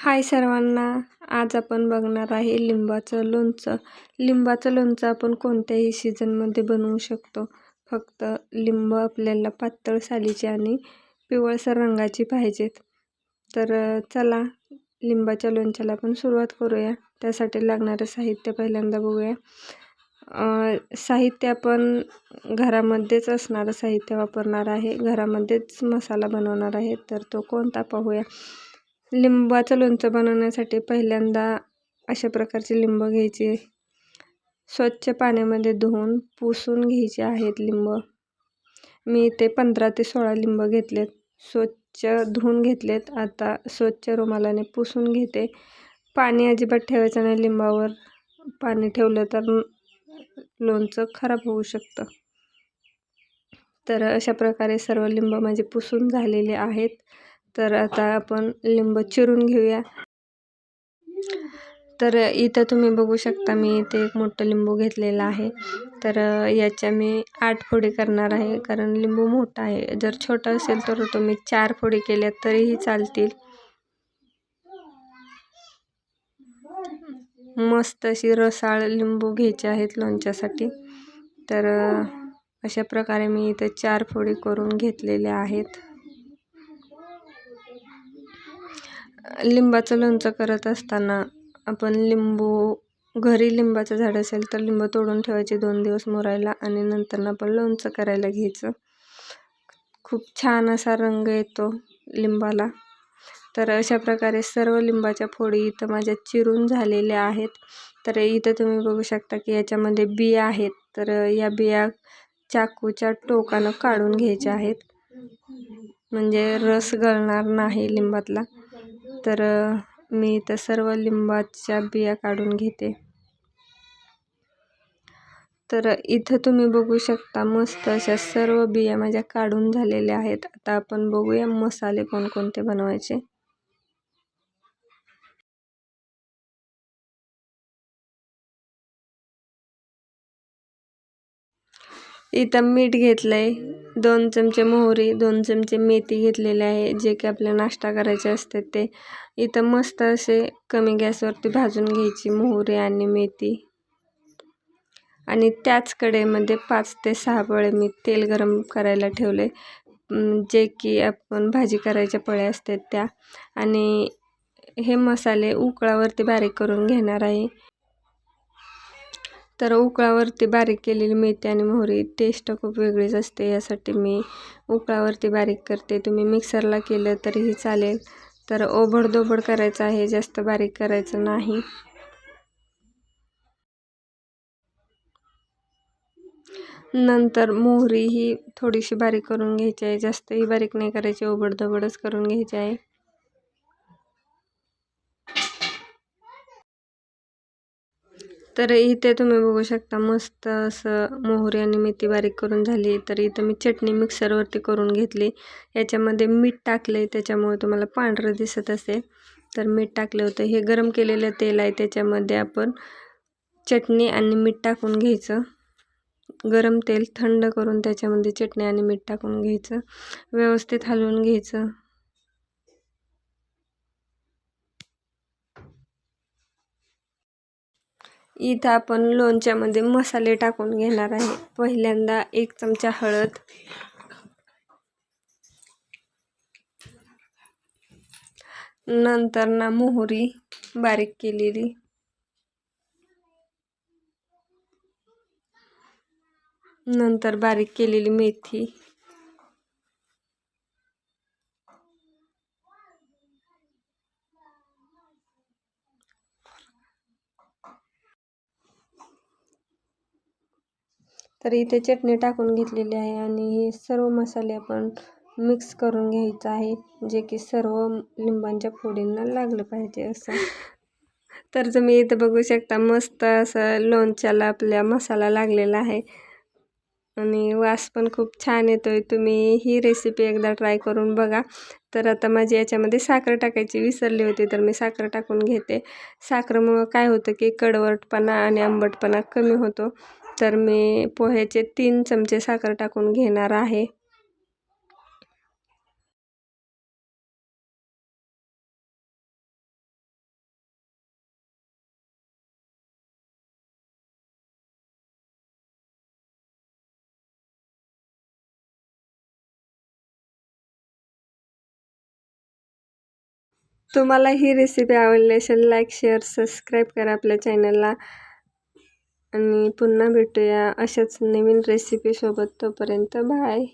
हाय सर्वांना. आज आपण बघणार आहे लिंबाचं लोणचं. लिंबाचं लोणचं आपण कोणत्याही सीझनमध्ये बनवू शकतो. फक्त लिंब आपल्याला पातळ सालीचे आणि पिवळसर रंगाची पाहिजेत. तर चला लिंबाच्या लोणच्याला आपण सुरुवात करूया. त्यासाठी लागणारं साहित्य पहिल्यांदा बघूया. साहित्य आपण घरामध्येच असणारं साहित्य वापरणार आहे. घरामध्येच मसाला बनवणार आहे. तर तो कोणता पाहूया. लिंबाचं लोणचं बनवण्यासाठी पहिल्यांदा अशा प्रकारची लिंब घ्यायची. स्वच्छ पाण्यामध्ये धुवून पुसून घ्यायचे आहेत लिंब. मी इथे 15 ते 16 लिंब घेतलेत. स्वच्छ धुवून घेतलेत. आता स्वच्छ रुमालाने पुसून घेते. पाणी अजिबात ठेवायचं नाही लिंबावर. पाणी ठेवलं तर लोणचं खराब होऊ शकतं. तर अशा प्रकारे सर्व लिंब माझे पुसून झालेले आहेत. तर आता आपण लिंब चिरून घेऊया. तर इथं तुम्ही बघू शकता मी इथे एक मोठं लिंबू घेतलेला आहे. तर याच्या मी 8 फोडी करणार आहे, कारण लिंबू मोठा आहे. जर छोटा असेल तर तुम्ही 4 फोडी केल्या तरीही चालतील. मस्त अशी रसाळ लिंबू घ्यायचे आहेत लोणच्यासाठी. तर अशा प्रकारे मी इथे 4 फोडी करून घेतलेल्या आहेत. लिंबाचं लोणचं करत असताना आपण घरी लिंबाचं झाड असेल तर लिंब तोडून ठेवायचे 2 दिवस मुरायला, आणि नंतर आपण लोणचं करायला घ्यायचं. खूप छान असा रंग येतो लिंबाला. तर अशा प्रकारे सर्व लिंबाच्या फोडी इथं माझ्या चिरून झालेल्या आहेत. तर इथं तुम्ही बघू शकता की याच्यामध्ये बिया आहेत. तर या बिया चाकूच्या टोकानं काढून घ्यायच्या आहेत, म्हणजे रस गळणार नाही लिंबातला. तर मी इथं सर्व लिंबाच्या बिया काढून घेते. तर इथं तुम्ही बघू शकता मस्त अशा सर्व बिया माझ्या काढून झालेल्या आहेत. आता आपण बघूया मसाले कोणकोणते बनवायचे. इथं मीठ घेतलंय, 2 चमचे मोहरी, 2 चमचे मेथी घेतलेले आहे, जे की आपल्या नाश्ता करायचे असते ते. इथं मस्त असे कमी गॅसवरती भाजून घ्यायची मोहरी आणि मेथी. आणि त्याच कढईमध्ये 5 ते 6 पळे मी तेल गरम करायला ठेवले, जे की आपण भाजी करायच्या पळ्या असतात त्या. आणि हे मसाले उकळावरती बारीक करून घेणार आहे. तर उकळावरती बारीक केलेली मेथी आणि मोहरी टेस्ट खूप वेगळीच असते, यासाठी मी उकळावरती बारीक करते. तुम्ही मिक्सरला केलं तरीही चालेल. तर ओबडधोबड करायचं आहे, जास्त बारीक करायचं नाही. नंतर मोहरी ही थोडीशी बारीक करून घ्यायची आहे, जास्तही बारीक नाही करायची, ओबडधोबडच करून घ्यायची आहे. तर इथे तुम्ही बघू शकता मस्त असं मोहरी आणि मेथी बारीक करून झाली. तर इथं मी चटणी मिक्सरवरती करून घेतली. याच्यामध्ये मीठ टाकले, त्याच्यामुळे तुम्हाला पांढरं दिसत असेल. तर मीठ टाकलं होतं. हे गरम केलेलं तेल आहे, त्याच्यामध्ये आपण चटणी आणि मीठ टाकून घ्यायचं. गरम तेल थंड करून त्याच्यामध्ये चटणी आणि मीठ टाकून घ्यायचं. व्यवस्थित हलवून घ्यायचं. इथं आपण लोणच्यामध्ये मसाले टाकून घेणार आहे. पहिल्यांदा 1 चमचा हळद, नंतर मोहरी बारीक केलेली, नंतर बारीक केलेली मेथी, तर इथे चटणी टाकून घेतलेली आहे. आणि हे सर्व मसाले आपण मिक्स करून घ्यायचं आहे, जे की सर्व लिंबांच्या फोडींना लागलं पाहिजे असं. तर तुम्ही इथं बघू शकता मस्त असं लोणच्याला आपल्या मसाला लागलेला आहे, आणि वास पण खूप छान येतोय. तुम्ही ही रेसिपी एकदा ट्राय करून बघा. तर आता माझी याच्यामध्ये साखर टाकायची विसरली होती, तर मी साखर टाकून घेते. साखरेमुळं काय होतं की कडवटपणा आणि आंबटपणा कमी होतो. तर मी पोह्याचे 3 चमचे साखर टाकून घेणार आहे. तुम्हाला ही रेसिपी आवडली असेल लाईक शेअर सबस्क्राईब करा आपल्या चॅनलला आणि पुन्हा भेटूया अशाच नवीन रेसिपीसोबत. तोपर्यंत बाय.